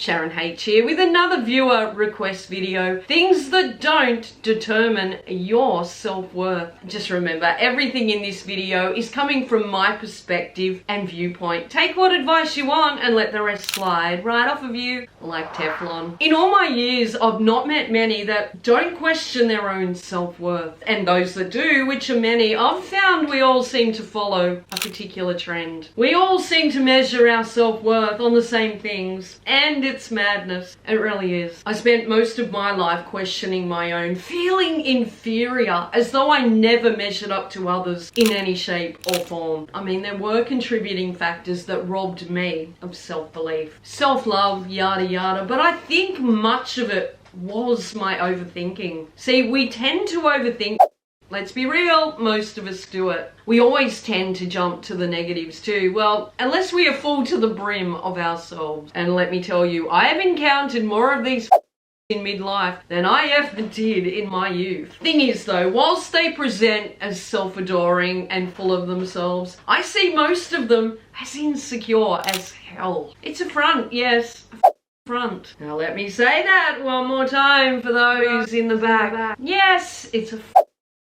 Sharon H here with another viewer request video. Things that don't determine your self-worth. Just remember, everything in this video is coming from my perspective and viewpoint. Take what advice you want and let the rest slide right off of you like Teflon. In all my years, I've not met many that don't question their own self-worth. And those that do, which are many, I've found we all seem to follow a particular trend. We all seem to measure our self-worth on the same things, and it's madness. It really is. I spent most of my life questioning my own, feeling inferior, as though I never measured up to others in any shape or form. I mean, there were contributing factors that robbed me of self-belief, self-love, yada yada, but I think much of it was my overthinking. See, we tend to overthink. Let's be real, most of us do it. We always tend to jump to the negatives too. Well, unless we are full to the brim of ourselves. And let me tell you, I have encountered more of these in midlife than I ever did in my youth. Thing is though, whilst they present as self-adoring and full of themselves, I see most of them as insecure as hell. It's a front, yes. Front. Now let me say that one more time for those in the back. Yes, it's a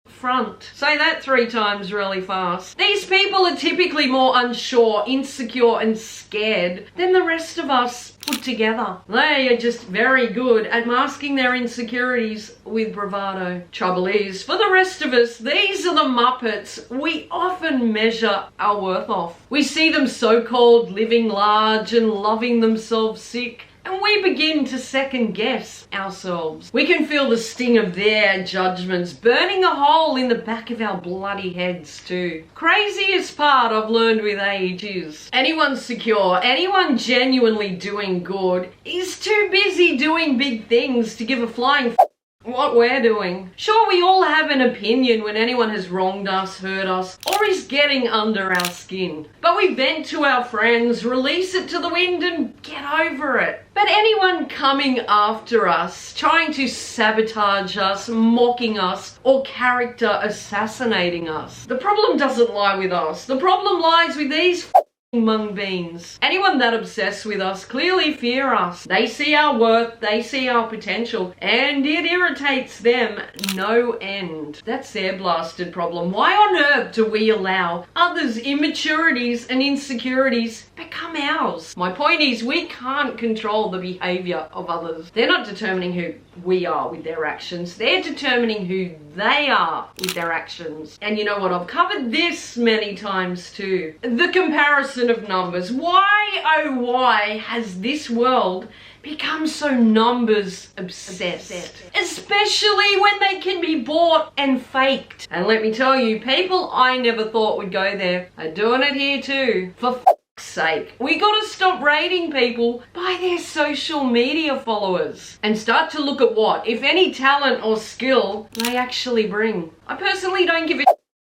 front. Say that 3 times really fast. These people are typically more unsure, insecure and scared than the rest of us put together. They are just very good at masking their insecurities with bravado. Trouble is, for the rest of us, these are the Muppets we often measure our worth off. We see them so-called living large and loving themselves sick, and we begin to second guess ourselves. We can feel the sting of their judgments burning a hole in the back of our bloody heads too. Craziest part I've learned with age is anyone secure, anyone genuinely doing good is too busy doing big things to give a flying what we're doing. Sure, we all have an opinion when anyone has wronged us, hurt us, or is getting under our skin. But we vent to our friends, release it to the wind and get over it. But anyone coming after us, trying to sabotage us, mocking us, or character assassinating us, the problem doesn't lie with us. The problem lies with these mung beans. Anyone that obsessed with us clearly fear us. They see our worth, they see our potential, and it irritates them no end. That's their blasted problem. Why on earth do we allow others' immaturities and insecurities become ours? My point is, we can't control the behavior of others. They're not determining who we are with their actions. They're determining who they are with their actions. And you know what? I've covered this many times too. The comparison of numbers. Why, oh why, has this world become so numbers obsessed? Especially when they can be bought and faked. And let me tell you, people I never thought would go there are doing it here too. For sake. We gotta stop rating people by their social media followers and start to look at what, if any, talent or skill they actually bring. I personally don't give a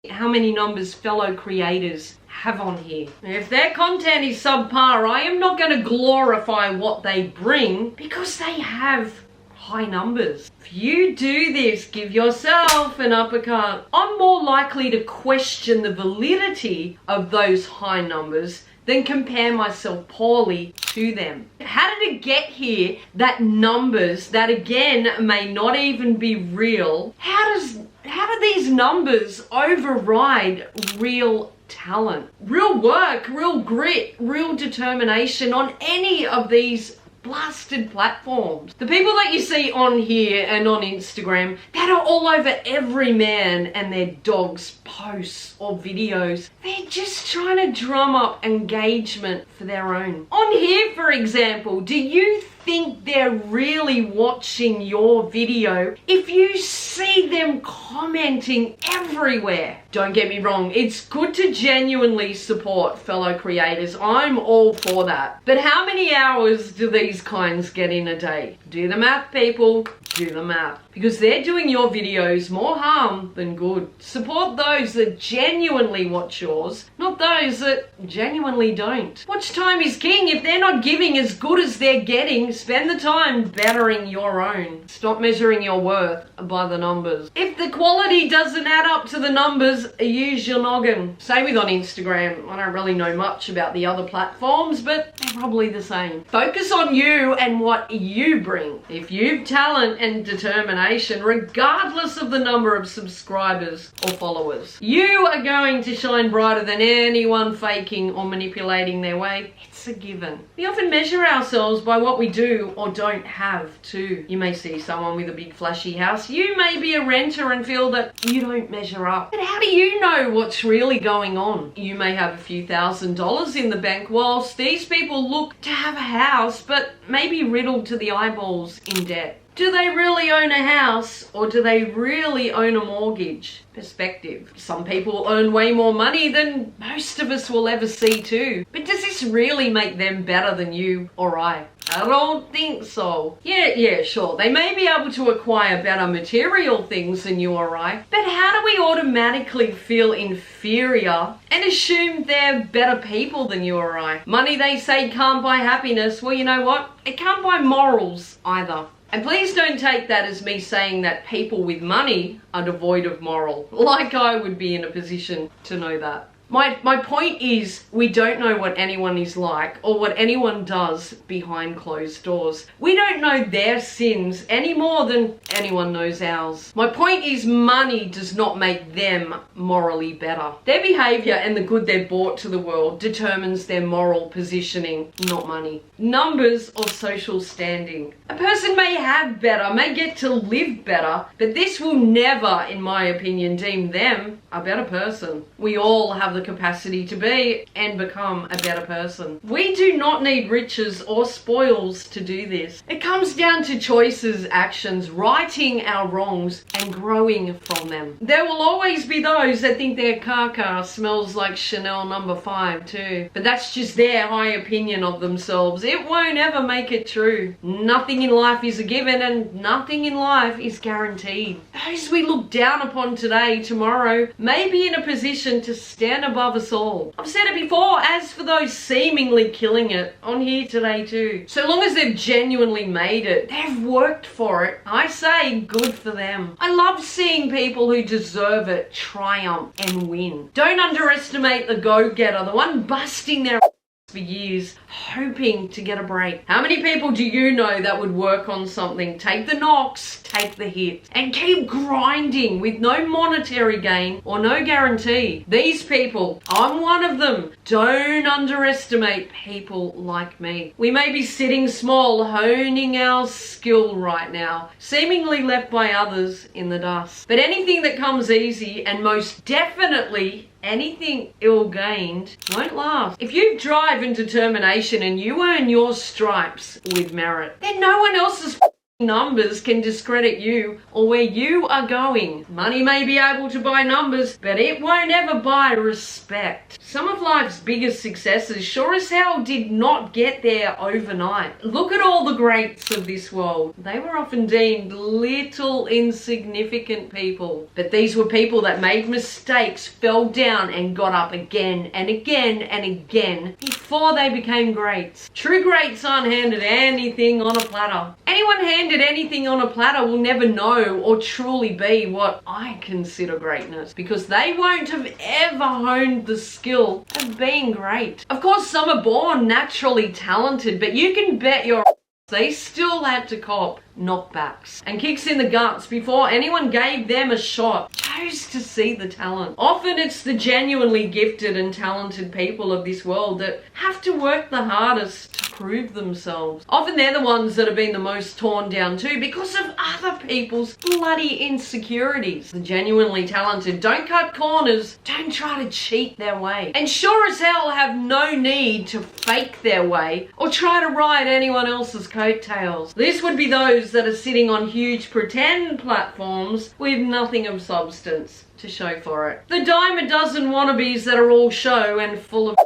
how many numbers fellow creators have on here. If their content is subpar, I am not going to glorify what they bring because they have high numbers. If you do this, give yourself an uppercut. I'm more likely to question the validity of those high numbers than compare myself poorly to them. How did it get here that numbers that again may not even be real, how do these numbers override real talent, real work, real grit, real determination on any of these blasted platforms? The people that you see on here and on Instagram that are all over every man and their dog's posts or videos, they're just trying to drum up engagement for their own. On here, for example, do you think they're really watching your video if you see them commenting everywhere? Don't get me wrong, it's good to genuinely support fellow creators. I'm all for that. But how many hours do these kinds get in a day? Do the math, people. Do the math. Because they're doing your videos more harm than good. Support those that genuinely watch yours, not those that genuinely don't. Watch time is king. If they're not giving as good as they're getting, saying spend the time bettering your own. Stop measuring your worth by the numbers. If the quality doesn't add up to the numbers, use your noggin. Same with on Instagram. I don't really know much about the other platforms, but they're probably the same. Focus on you and what you bring. If you've talent and determination, regardless of the number of subscribers or followers, you are going to shine brighter than anyone faking or manipulating their way. It's a given. We often measure ourselves by what we do or don't have too. You may see someone with a big flashy house. You may be a renter and feel that you don't measure up. But how do you know what's really going on? You may have a few $1,000s in the bank whilst these people look to have a house but maybe riddled to the eyeballs in debt. Do they really own a house or do they really own a mortgage? Perspective. Some people earn way more money than most of us will ever see too. But does this really make them better than you or I? I don't think so. Yeah, sure. They may be able to acquire better material things than you or I, but how do we automatically feel inferior and assume they're better people than you or I? Money, they say, can't buy happiness. Well, you know what? It can't buy morals either. And please don't take that as me saying that people with money are devoid of moral, like I would be in a position to know that. My point is, we don't know what anyone is like or what anyone does behind closed doors. We don't know their sins any more than anyone knows ours. My point is, money does not make them morally better. Their behavior and the good they've brought to the world determines their moral positioning, not money. Numbers or social standing. A person may have better, may get to live better, but this will never, in my opinion, deem them a better person. We all have the capacity to be and become a better person. We do not need riches or spoils to do this. It comes down to choices, actions, righting our wrongs and growing from them. There will always be those that think their car smells like Chanel No. 5 too. But that's just their high opinion of themselves. It won't ever make it true. Nothing in life is a given and nothing in life is guaranteed. Those we look down upon today, tomorrow, may be in a position to stand above us all. I've said it before, as for those seemingly killing it, on here today too. So long as they've genuinely made it, they've worked for it, I say good for them. I love seeing people who deserve it triumph and win. Don't underestimate the go-getter, the one busting their for years, hoping to get a break. How many people do you know that would work on something, take the knocks, take the hits, and keep grinding with no monetary gain or no guarantee? These people, I'm one of them. Don't underestimate people like me. We may be sitting small, honing our skill right now, seemingly left by others in the dust. But anything that comes easy, and most definitely anything ill-gained, won't last. If you have drive and determination and you earn your stripes with merit, then no one else's numbers can discredit you or where you are going. Money may be able to buy numbers, but it won't ever buy respect. Some of life's biggest successes sure as hell did not get there overnight. Look at all the greats of this world. They were often deemed little insignificant people, but these were people that made mistakes, fell down and got up again and again and again before they became greats. True greats aren't handed anything on a platter. Anyone handed anything on a platter will never know or truly be what I consider greatness, because they won't have ever honed the skill of being great. Of course, some are born naturally talented, but you can bet your they still had to cop knockbacks and kicks in the guts before anyone gave them a shot. Chose to see the talent. Often it's the genuinely gifted and talented people of this world that have to work the hardest to prove themselves. Often they're the ones that have been the most torn down too because of other people's bloody insecurities. The genuinely talented don't cut corners, don't try to cheat their way, and sure as hell have no need to fake their way or try to ride anyone else's coattails. This would be those that are sitting on huge pretend platforms with nothing of substance to show for it. The dime a dozen wannabes that are all show and full of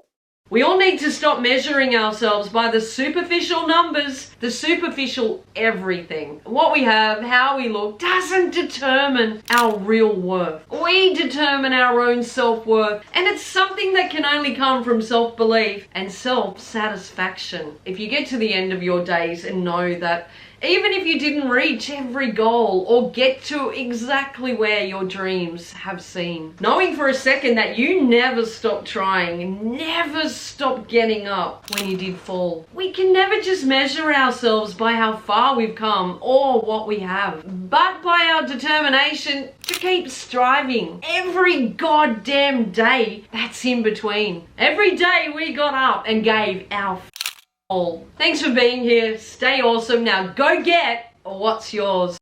We all need to stop measuring ourselves by the superficial numbers, the superficial everything. What we have, how we look, doesn't determine our real worth. We determine our own self-worth, and it's something that can only come from self-belief and self-satisfaction. If you get to the end of your days and know that even if you didn't reach every goal or get to exactly where your dreams have seen, knowing for a second that you never stopped trying, never stopped getting up when you did fall. We can never just measure ourselves by how far we've come or what we have, but by our determination to keep striving every goddamn day that's in between. Every day we got up and gave our all. Thanks for being here. Stay awesome. Now go get what's yours.